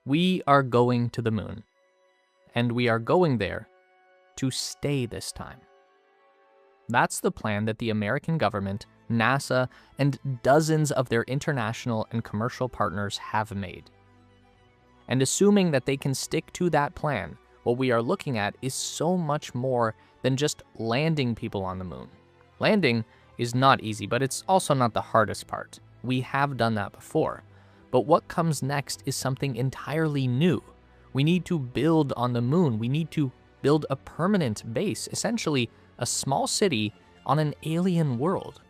We are going to the moon. And we are going there to stay this time. That's the plan that the American government, NASA, and dozens of their international and commercial partners have made. And assuming that they can stick to that plan, what we are looking at is so much more than just landing people on the moon. Landing is not easy, but it's also not the hardest part. We have done that before. But what comes next is something entirely new. We need to build on the moon. We need to build a permanent base, essentially a small city on an alien world.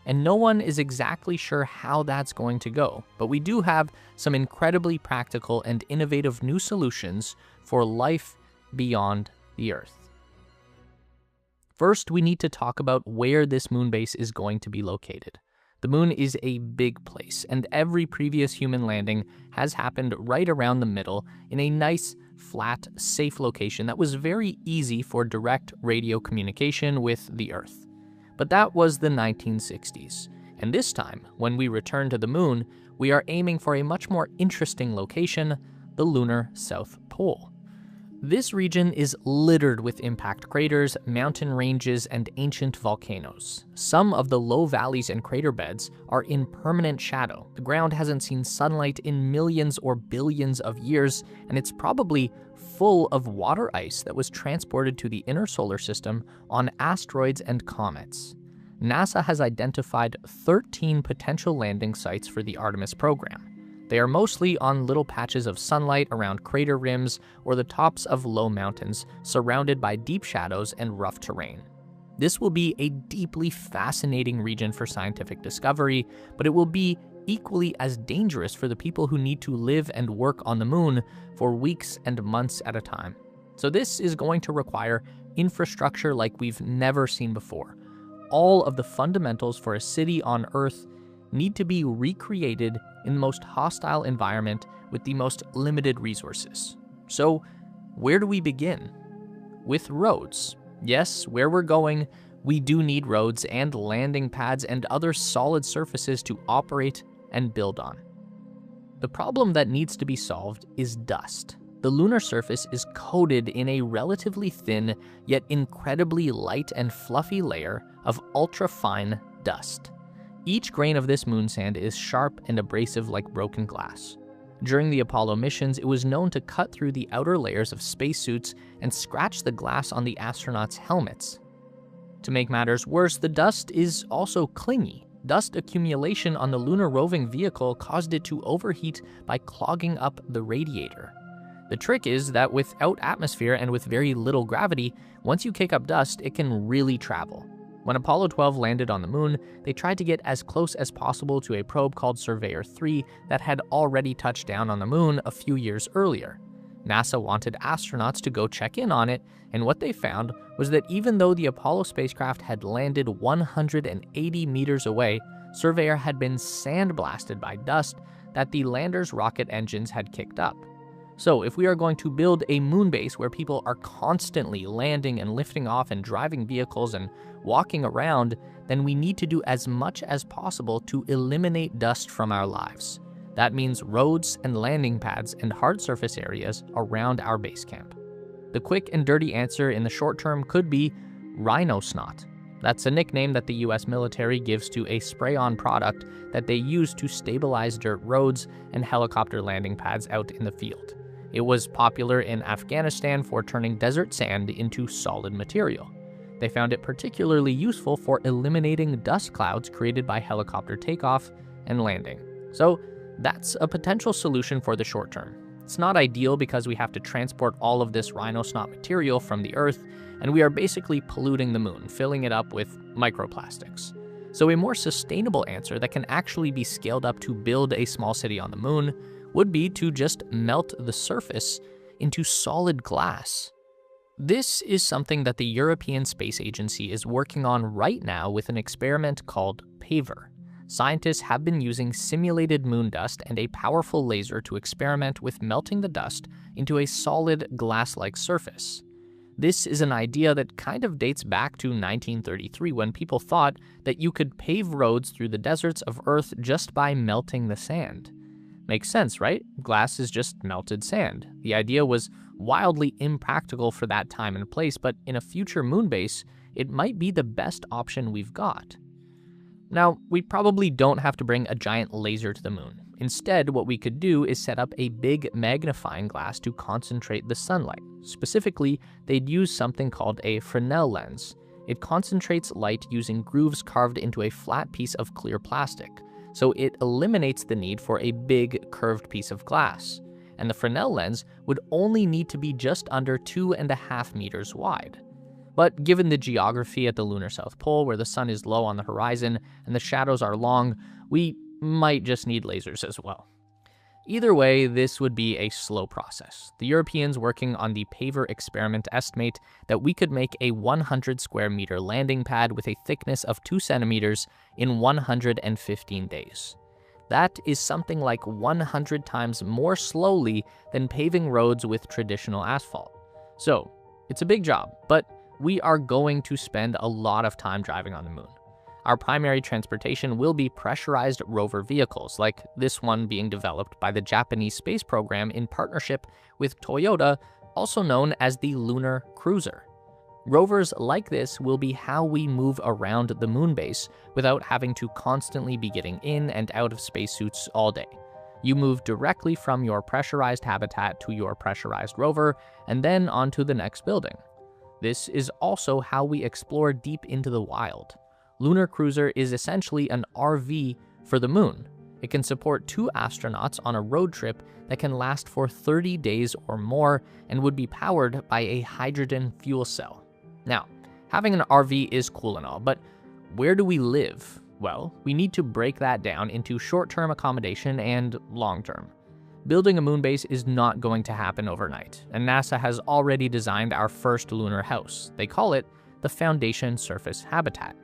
And no one is exactly sure how that's going to go, but we do have some incredibly practical and innovative new solutions for life beyond the Earth. First, we need to talk about where this moon base is going to be located. The moon is a big place, and every previous human landing has happened right around the middle in a nice, flat, safe location that was very easy for direct radio communication with the Earth. But that was the 1960s, and this time, when we return to the moon, we are aiming for a much more interesting location, the lunar South Pole. This region is littered with impact craters, mountain ranges, and ancient volcanoes. Some of the low valleys and crater beds are in permanent shadow. The ground hasn't seen sunlight in millions or billions of years, and it's probably full of water ice that was transported to the inner solar system on asteroids and comets. NASA has identified 13 potential landing sites for the Artemis program. They are mostly on little patches of sunlight around crater rims or the tops of low mountains, surrounded by deep shadows and rough terrain. This will be a deeply fascinating region for scientific discovery, but it will be equally as dangerous for the people who need to live and work on the moon for weeks and months at a time. So this is going to require infrastructure like we've never seen before. All of the fundamentals for a city on Earth need to be recreated in the most hostile environment with the most limited resources. So, where do we begin? With roads. Yes, where we're going, we do need roads and landing pads and other solid surfaces to operate and build on. The problem that needs to be solved is dust. The lunar surface is coated in a relatively thin, yet incredibly light and fluffy layer of ultra-fine dust. Each grain of this moon sand is sharp and abrasive like broken glass. During the Apollo missions, it was known to cut through the outer layers of spacesuits and scratch the glass on the astronauts' helmets. To make matters worse, the dust is also clingy. Dust accumulation on the lunar roving vehicle caused it to overheat by clogging up the radiator. The trick is that without atmosphere and with very little gravity, once you kick up dust, it can really travel. When Apollo 12 landed on the moon, they tried to get as close as possible to a probe called Surveyor 3 that had already touched down on the moon a few years earlier. NASA wanted astronauts to go check in on it, and what they found was that even though the Apollo spacecraft had landed 180 meters away, Surveyor had been sandblasted by dust that the lander's rocket engines had kicked up. So if we are going to build a moon base where people are constantly landing and lifting off and driving vehicles and walking around, then we need to do as much as possible to eliminate dust from our lives. That means roads and landing pads and hard surface areas around our base camp. The quick and dirty answer in the short term could be rhino snot. That's a nickname that the US military gives to a spray-on product that they use to stabilize dirt roads and helicopter landing pads out in the field. It was popular in Afghanistan for turning desert sand into solid material. They found it particularly useful for eliminating dust clouds created by helicopter takeoff and landing. So that's a potential solution for the short term. It's not ideal because we have to transport all of this rhino snot material from the Earth, and we are basically polluting the moon, filling it up with microplastics. So a more sustainable answer that can actually be scaled up to build a small city on the moon would be to just melt the surface into solid glass. This is something that the European Space Agency is working on right now with an experiment called PAVER. Scientists have been using simulated moon dust and a powerful laser to experiment with melting the dust into a solid glass-like surface. This is an idea that kind of dates back to 1933 when people thought that you could pave roads through the deserts of Earth just by melting the sand. Makes sense, right? Glass is just melted sand. The idea was wildly impractical for that time and place, but in a future moon base, it might be the best option we've got. Now, we probably don't have to bring a giant laser to the moon. Instead, what we could do is set up a big magnifying glass to concentrate the sunlight. Specifically, they'd use something called a Fresnel lens. It concentrates light using grooves carved into a flat piece of clear plastic, so it eliminates the need for a big curved piece of glass. And the Fresnel lens would only need to be just under 2.5 meters wide. But given the geography at the lunar South Pole, where the sun is low on the horizon and the shadows are long, we might just need lasers as well. Either way, this would be a slow process. The Europeans working on the Paver experiment estimate that we could make a 100 square meter landing pad with a thickness of 2 centimeters in 115 days. That is something like 100 times more slowly than paving roads with traditional asphalt. So, it's a big job, but we are going to spend a lot of time driving on the moon. Our primary transportation will be pressurized rover vehicles, like this one being developed by the Japanese space program in partnership with Toyota, also known as the Lunar Cruiser. Rovers like this will be how we move around the moon base without having to constantly be getting in and out of spacesuits all day. You move directly from your pressurized habitat to your pressurized rover, and then onto the next building. This is also how we explore deep into the wild. Lunar Cruiser is essentially an RV for the moon. It can support 2 astronauts on a road trip that can last for 30 days or more and would be powered by a hydrogen fuel cell. Now, having an RV is cool and all, but where do we live? Well, we need to break that down into short-term accommodation and long-term. Building a moon base is not going to happen overnight, and NASA has already designed our first lunar house. They call it the Foundation Surface Habitat.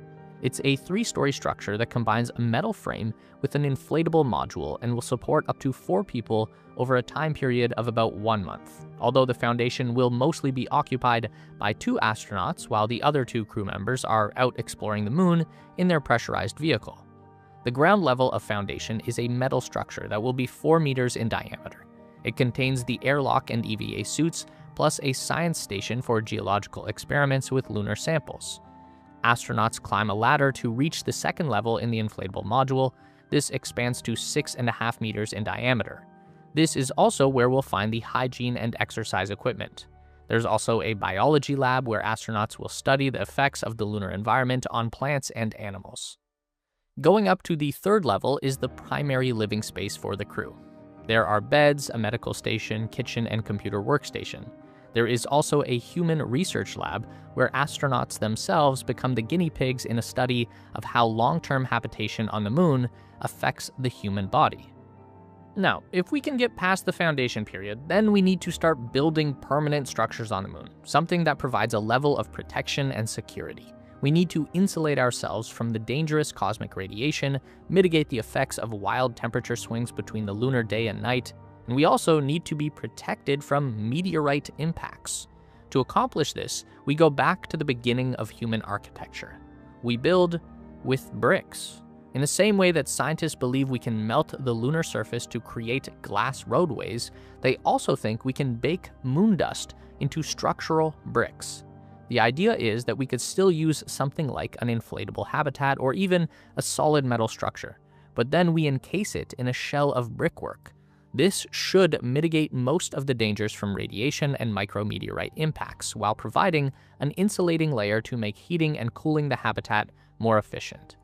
It's a 3-story structure that combines a metal frame with an inflatable module and will support up to 4 people over a time period of about 1 month, although the Foundation will mostly be occupied by 2 astronauts while the other 2 crew members are out exploring the moon in their pressurized vehicle. The ground level of Foundation is a metal structure that will be 4 meters in diameter. It contains the airlock and EVA suits, plus a science station for geological experiments with lunar samples. Astronauts climb a ladder to reach the second level in the inflatable module. This expands to 6.5 meters in diameter. This is also where we'll find the hygiene and exercise equipment. There's also a biology lab where astronauts will study the effects of the lunar environment on plants and animals. Going up to the 3rd level is the primary living space for the crew. There are beds, a medical station, kitchen, and computer workstation. There is also a human research lab where astronauts themselves become the guinea pigs in a study of how long-term habitation on the moon affects the human body. Now, if we can get past the Foundation period, then we need to start building permanent structures on the moon, something that provides a level of protection and security. We need to insulate ourselves from the dangerous cosmic radiation, mitigate the effects of wild temperature swings between the lunar day and night, and we also need to be protected from meteorite impacts. To accomplish this, we go back to the beginning of human architecture. We build with bricks. In the same way that scientists believe we can melt the lunar surface to create glass roadways, they also think we can bake moon dust into structural bricks. The idea is that we could still use something like an inflatable habitat or even a solid metal structure, but then we encase it in a shell of brickwork. This should mitigate most of the dangers from radiation and micrometeorite impacts while providing an insulating layer to make heating and cooling the habitat more efficient.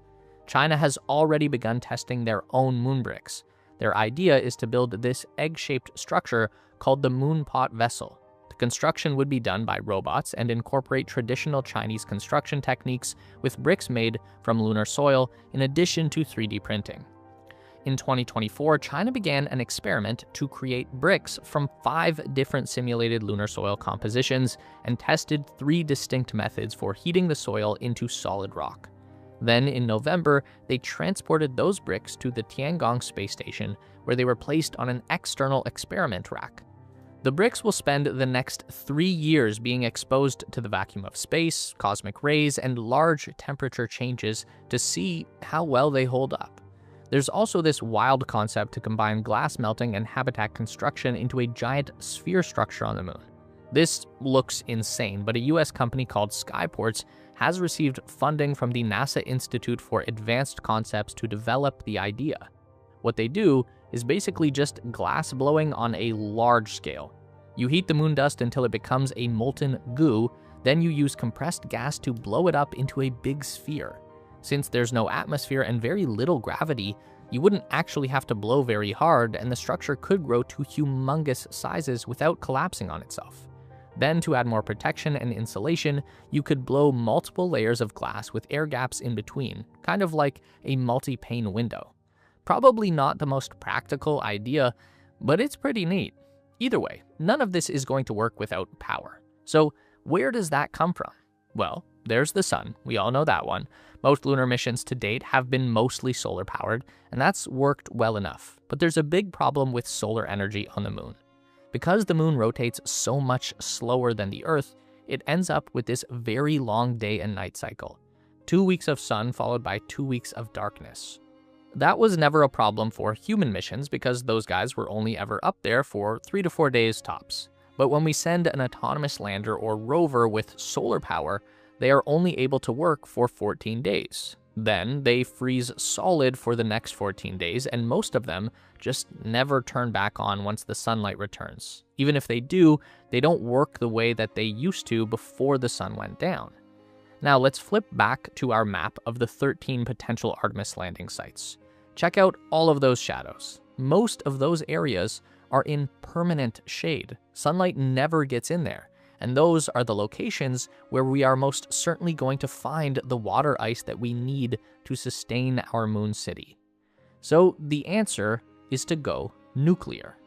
China has already begun testing their own moon bricks. Their idea is to build this egg-shaped structure called the moon pot vessel. The construction would be done by robots and incorporate traditional Chinese construction techniques with bricks made from lunar soil in addition to 3D printing. In 2024, China began an experiment to create bricks from 5 different simulated lunar soil compositions and tested 3 distinct methods for heating the soil into solid rock. Then, in November, they transported those bricks to the Tiangong space station, where they were placed on an external experiment rack. The bricks will spend the next 3 years being exposed to the vacuum of space, cosmic rays, and large temperature changes to see how well they hold up. There's also this wild concept to combine glass melting and habitat construction into a giant sphere structure on the moon. This looks insane, but a US company called Skyports has received funding from the NASA Institute for Advanced Concepts to develop the idea. What they do is basically just glass blowing on a large scale. You heat the moon dust until it becomes a molten goo, then you use compressed gas to blow it up into a big sphere. Since there's no atmosphere and very little gravity, you wouldn't actually have to blow very hard, and the structure could grow to humongous sizes without collapsing on itself. Then, to add more protection and insulation, you could blow multiple layers of glass with air gaps in between, kind of like a multi-pane window. Probably not the most practical idea, but it's pretty neat. Either way, none of this is going to work without power. So where does that come from? Well, there's the sun. We all know that one. Most lunar missions to date have been mostly solar powered, and that's worked well enough. But there's a big problem with solar energy on the moon. Because the moon rotates so much slower than the Earth, it ends up with this very long day and night cycle. 2 weeks of sun followed by 2 weeks of darkness. That was never a problem for human missions because those guys were only ever up there for 3 to 4 days tops. But when we send an autonomous lander or rover with solar power, they are only able to work for 14 days. Then they freeze solid for the next 14 days, and most of them just never turn back on once the sunlight returns. Even if they do, they don't work the way that they used to before the sun went down. Now let's flip back to our map of the 13 potential Artemis landing sites. Check out all of those shadows. Most of those areas are in permanent shade. Sunlight never gets in there. And those are the locations where we are most certainly going to find the water ice that we need to sustain our moon city. So the answer is to go nuclear.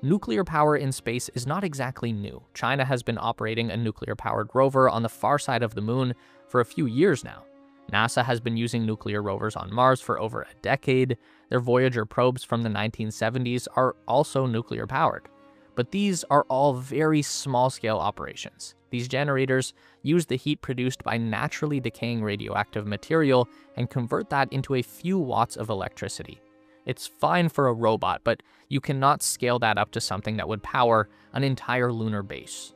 Nuclear power in space is not exactly new. China has been operating a nuclear-powered rover on the far side of the moon for a few years now. NASA has been using nuclear rovers on Mars for over a decade. Their Voyager probes from the 1970s are also nuclear-powered. But these are all very small-scale operations. These generators use the heat produced by naturally decaying radioactive material and convert that into a few watts of electricity. It's fine for a robot, but you cannot scale that up to something that would power an entire lunar base.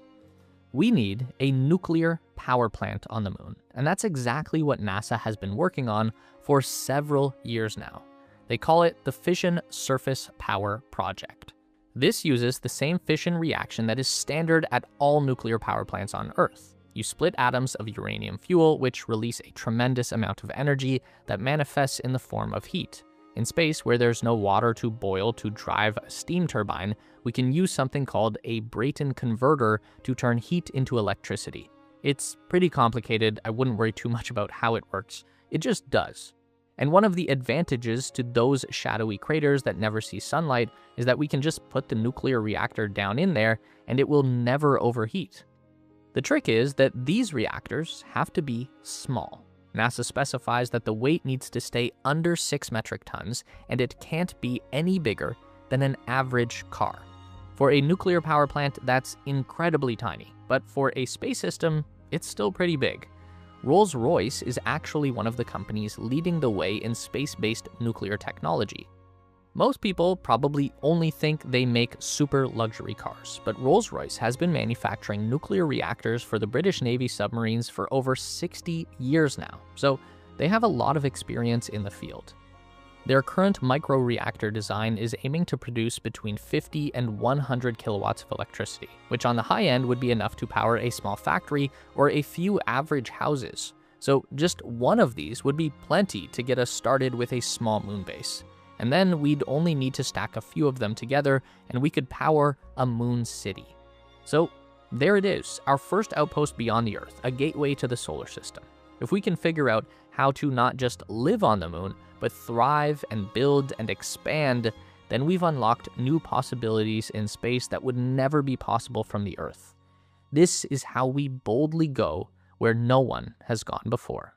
We need a nuclear power plant on the moon, and that's exactly what NASA has been working on for several years now. They call it the Fission Surface Power Project. This uses the same fission reaction that is standard at all nuclear power plants on Earth. You split atoms of uranium fuel, which release a tremendous amount of energy that manifests in the form of heat. In space, where there's no water to boil to drive a steam turbine, we can use something called a Brayton converter to turn heat into electricity. It's pretty complicated. I wouldn't worry too much about how it works. It just does. And one of the advantages to those shadowy craters that never see sunlight is that we can just put the nuclear reactor down in there and it will never overheat. The trick is that these reactors have to be small. NASA specifies that the weight needs to stay under 6 metric tons and it can't be any bigger than an average car. For a nuclear power plant, that's incredibly tiny, but for a space system, it's still pretty big. Rolls-Royce is actually one of the companies leading the way in space-based nuclear technology. Most people probably only think they make super luxury cars, but Rolls-Royce has been manufacturing nuclear reactors for the British Navy submarines for over 60 years now, so they have a lot of experience in the field. Their current micro-reactor design is aiming to produce between 50 and 100 kilowatts of electricity, which on the high end would be enough to power a small factory or a few average houses. So just one of these would be plenty to get us started with a small moon base. And then we'd only need to stack a few of them together and we could power a moon city. So there it is, our first outpost beyond the Earth, a gateway to the solar system. If we can figure out how to not just live on the moon, but thrive and build and expand, then we've unlocked new possibilities in space that would never be possible from the Earth. This is how we boldly go where no one has gone before.